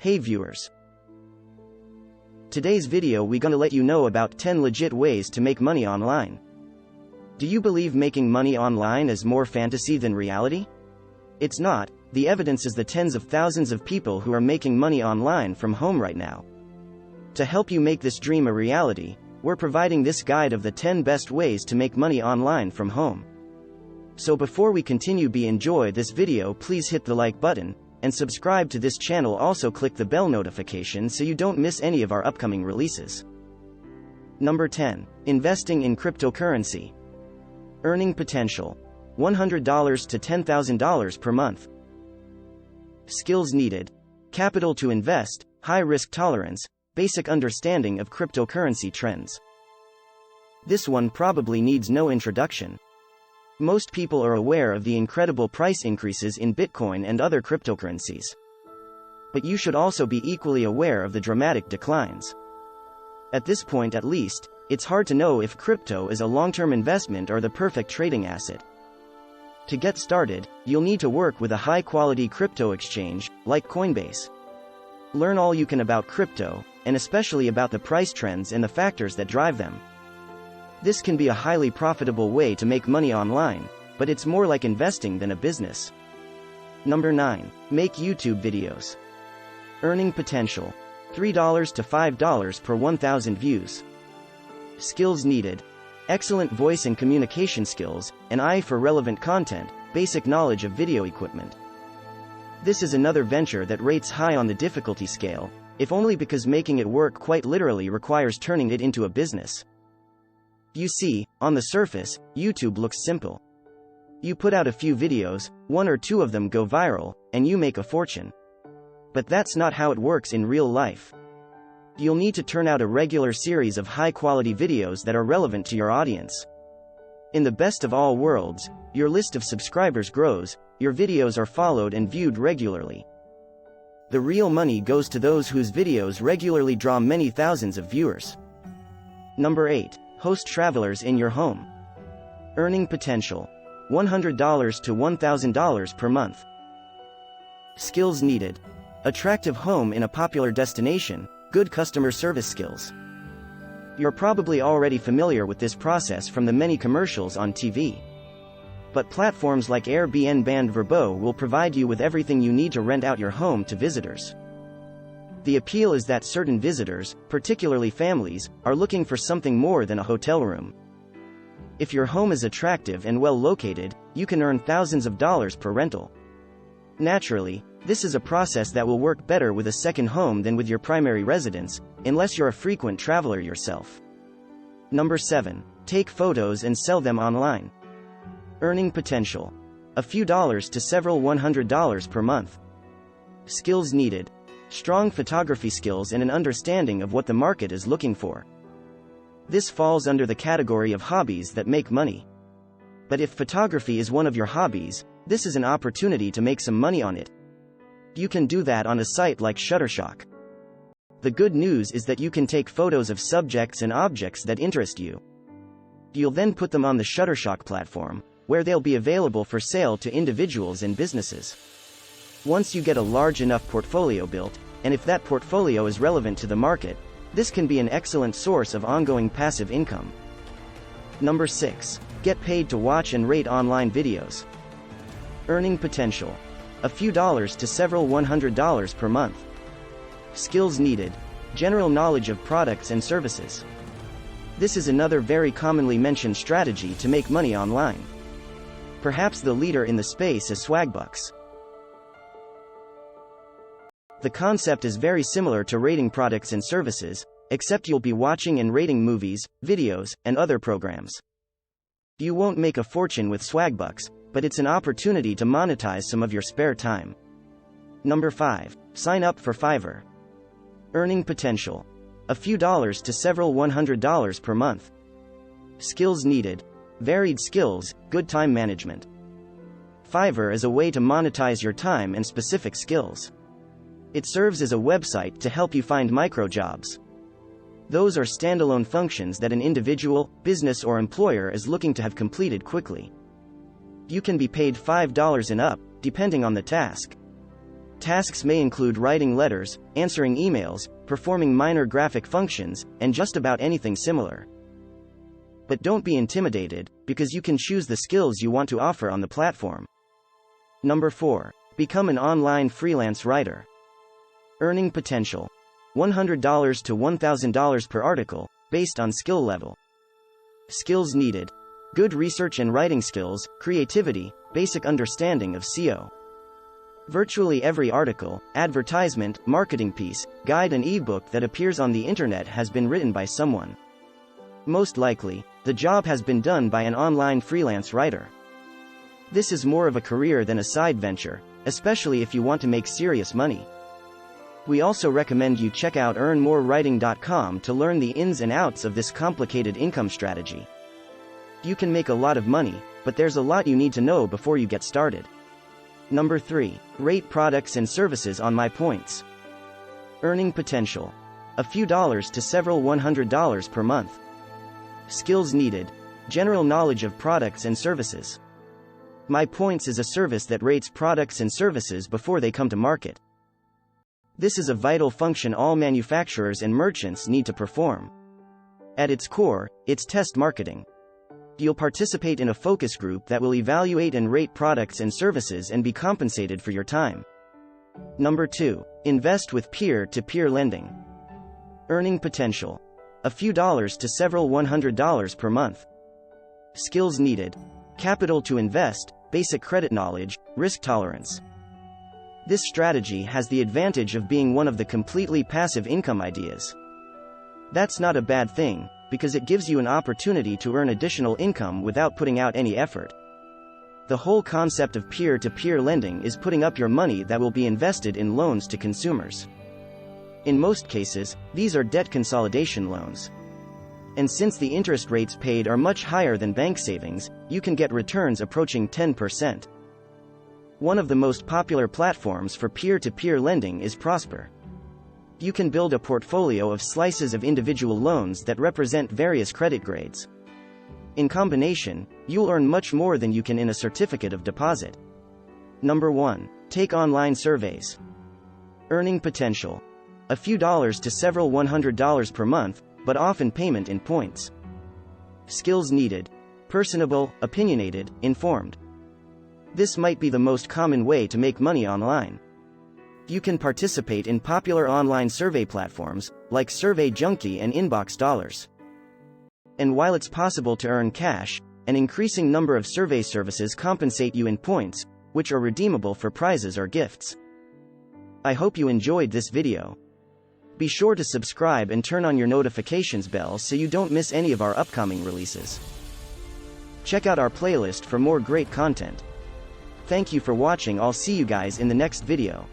Hey viewers. Today's video we gonna let you know about 10 legit ways to make money online. Do you believe making money online is more fantasy than reality? It's not. The evidence is the tens of thousands of people who are making money online from home right now. To help you make this dream a reality, we're providing this guide of the 10 best ways to make money online from home. So before we continue, enjoy this video, please hit the like button and subscribe to this channel. Also click the bell notification so you don't miss any of our upcoming releases. Number 10. Investing in cryptocurrency. Earning potential: $100 to $10,000 per month. Skills needed: capital to invest, high risk tolerance, basic understanding of cryptocurrency trends. This one probably needs no introduction. Most people are aware of the incredible price increases in Bitcoin and other cryptocurrencies. But you should also be equally aware of the dramatic declines. At this point at least, it's hard to know if crypto is a long-term investment or the perfect trading asset. To get started, you'll need to work with a high-quality crypto exchange, like Coinbase. Learn all you can about crypto, and especially about the price trends and the factors that drive them. This can be a highly profitable way to make money online, but it's more like investing than a business. Number 9. Make YouTube videos. Earning potential: $3 to $5 per 1,000 views. Skills needed: excellent voice and communication skills, an eye for relevant content, basic knowledge of video equipment. This is another venture that rates high on the difficulty scale, if only because making it work quite literally requires turning it into a business. You see, on the surface, YouTube looks simple. You put out a few videos, one or two of them go viral, and you make a fortune. But that's not how it works in real life. You'll need to turn out a regular series of high-quality videos that are relevant to your audience. In the best of all worlds, your list of subscribers grows, your videos are followed and viewed regularly. The real money goes to those whose videos regularly draw many thousands of viewers. Number 8. Host travelers in your home. Earning potential: $100 to $1,000 per month. Skills needed: attractive home in a popular destination, good customer service skills. You're probably already familiar with this process from the many commercials on TV. But platforms like Airbnb and Vrbo will provide you with everything you need to rent out your home to visitors. The appeal is that certain visitors, particularly families, are looking for something more than a hotel room. If your home is attractive and well located, you can earn thousands of dollars per rental. Naturally, this is a process that will work better with a second home than with your primary residence, unless you're a frequent traveler yourself. Number 7. Take photos and sell them online. Earning potential: a few dollars to several $100 per month. Skills needed: strong photography skills and an understanding of what the market is looking for. This falls under the category of hobbies that make money. But if photography is one of your hobbies, this is an opportunity to make some money on it. You can do that on a site like Shutterstock. The good news is that you can take photos of subjects and objects that interest you. You'll then put them on the Shutterstock platform, where they'll be available for sale to individuals and businesses. Once you get a large enough portfolio built, and if that portfolio is relevant to the market, this can be an excellent source of ongoing passive income. Number 6. Get paid to watch and rate online videos. Earning potential: a few dollars to several $100 per month. Skills needed: general knowledge of products and services. This is another very commonly mentioned strategy to make money online. Perhaps the leader in the space is Swagbucks. The concept is very similar to rating products and services, except you'll be watching and rating movies, videos, and other programs. You won't make a fortune with Swagbucks, but it's an opportunity to monetize some of your spare time. Number 5. Sign up for Fiverr. Earning potential: a few dollars to several $100 per month. Skills needed: varied skills, good time management. Fiverr is a way to monetize your time and specific skills. It serves as a website to help you find micro-jobs. Those are standalone functions that an individual, business or employer is looking to have completed quickly. You can be paid $5 and up, depending on the task. Tasks may include writing letters, answering emails, performing minor graphic functions, and just about anything similar. But don't be intimidated, because you can choose the skills you want to offer on the platform. Number 4. Become an online freelance writer. Earning potential: $100 to $1,000 per article, based on skill level. Skills needed: good research and writing skills, creativity, basic understanding of SEO. Virtually every article, advertisement, marketing piece, guide, and ebook that appears on the internet has been written by someone. Most likely, the job has been done by an online freelance writer. This is more of a career than a side venture, especially if you want to make serious money. We also recommend you check out 𝙈𝙤𝙠𝙚 to learn the ins and outs of this complicated income strategy. You can make a lot of money, but there's a lot you need to know before you get started. Number 3. Rate products and services on my points. Earning potential: a few dollars to several $100 per month. Skills needed: general knowledge of products and services. My Points is a service that rates products and services before they come to market. This is a vital function all manufacturers and merchants need to perform. At its core, it's test marketing. You'll participate in a focus group that will evaluate and rate products and services and be compensated for your time. Number 2. Invest with peer-to-peer lending. Earning potential: a few dollars to several $100 per month. Skills needed: capital to invest, basic credit knowledge, risk tolerance. This strategy has the advantage of being one of the completely passive income ideas. That's not a bad thing, because it gives you an opportunity to earn additional income without putting out any effort. The whole concept of peer-to-peer lending is putting up your money that will be invested in loans to consumers. In most cases, these are debt consolidation loans. And since the interest rates paid are much higher than bank savings, you can get returns approaching 10%. One of the most popular platforms for peer-to-peer lending is Prosper. You can build a portfolio of slices of individual loans that represent various credit grades. In combination, you'll earn much more than you can in a certificate of deposit. Number 1. Take online surveys. Earning potential: a few dollars to several $100 per month, but often payment in points. Skills needed: personable, opinionated, informed. This might be the most common way to make money online. You can participate in popular online survey platforms, like 𝙈𝙤𝙠𝙚 and Inbox Dollars. And while it's possible to earn cash, an increasing number of survey services compensate you in points, which are redeemable for prizes or gifts. I hope you enjoyed this video. Be sure to subscribe and turn on your notifications bell so you don't miss any of our upcoming releases. Check out our playlist for more great content. Thank you for watching. I'll see you guys in the next video.